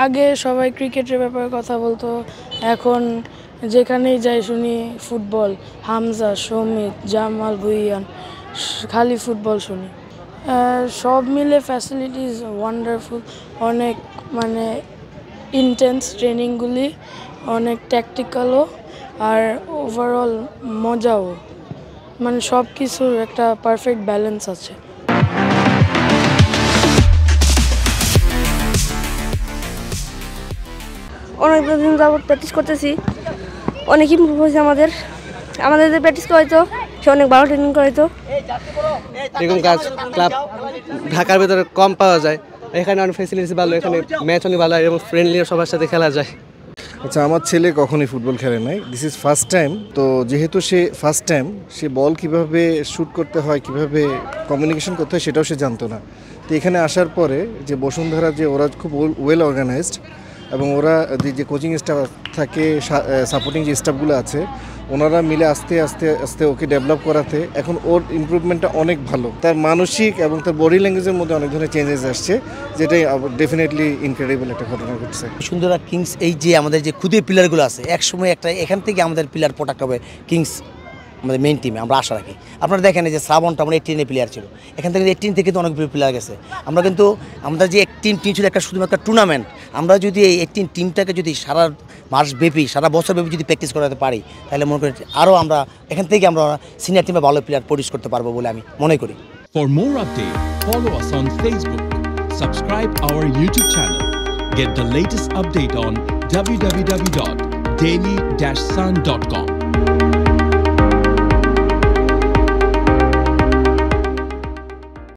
আগে সবাই ক্রিকেটের ব্যাপারে কথা বলতো, এখন যেখানেই যাই শুনি ফুটবল। হামজা, সমিত, জামাল, ভুইয়ান, খালি ফুটবল শুনি। সব মিলে ফ্যাসিলিটিস ওয়ান্ডারফুল, অনেক মানে ইন্টেন্স ট্রেনিংগুলি, অনেক ট্যাকটিক্যালও আর ওভারঅল মজাও, মানে সব কিছুর একটা পারফেক্ট ব্যালেন্স আছে। অনেক দিন যাবত প্র্যাকটিস করতেছি, অনেক ইমপ্রুভ হয়েছে আমাদের যে প্র্যাকটিস করাইতো সে অনেক ভালো ট্রেনিং করাইতো। এরকম কাজ ক্লাব ঢাকার ভেতরে কম পাওয়া যায়, এখানে অনেক ফ্যাসিলিটিস ভালো, এখানে ম্যাচ অনেক ভালো এবং ফ্রেন্ডলি সবার সাথে খেলা যায়। আচ্ছা, আমার ছেলে কখনোই ফুটবল খেলে নাই, দিস ইজ ফার্স্ট টাইম। তো যেহেতু সে ফার্স্ট টাইম, সে বল কিভাবে শ্যুট করতে হয়, কিভাবে কমিউনিকেশন করতে হয় সেটাও সে জানতো না। তো এখানে আসার পরে যে বসুন্ধরা, যে ওরা খুব ওয়েল অর্গানাইজড এবং ওরা যে কোচিং স্টাফ থাকে, সাপোর্টিং যে স্টাফগুলো আছে, ওনারা মিলে আস্তে আস্তে আস্তে ওকে ডেভেলপ করাতে এখন ওর ইমপ্রুভমেন্টটা অনেক ভালো। তার মানসিক এবং তার বডি ল্যাঙ্গুয়েজের মধ্যে অনেক ধরনের চেঞ্জেস আসছে, যেটাই ডেফিনেটলি ইনক্রেডিবল একটা ঘটনা ঘটছে। বসুন্ধরা কিংস এই যে আমাদের যে ক্ষুদে প্লেয়ারগুলো আছে, একসময় একটা এখান থেকে আমাদের প্লেয়ার প্রোডাক্ট হবে কিংস আমাদের মেইন টিমে, আমরা আশা রাখি। আপনারা দেখেন যে শ্রাবণটা আমরা 18 প্লেয়ার ছিল, এখান থেকে 18 থেকে তো অনেক প্লেয়ার গেছে। আমরা কিন্তু আমাদের যে 18 টিম ছিল একটা শুধুমাত্র টুর্নামেন্ট, আমরা যদি এই 18 টিমটাকে যদি সারা মাসব্যাপী সারা বছরব্যাপী যদি প্র্যাকটিস করাতে পারি, তাহলে মনে করি আরও আমরা এখান থেকে আমরা সিনিয়র টিমে ভালো প্লেয়ার প্রডিউস করতে পারবো বলে আমি মনে করি। For more update, follow us on Facebook, subscribe our YouTube channel, get the latest update on www.daily-sun.com.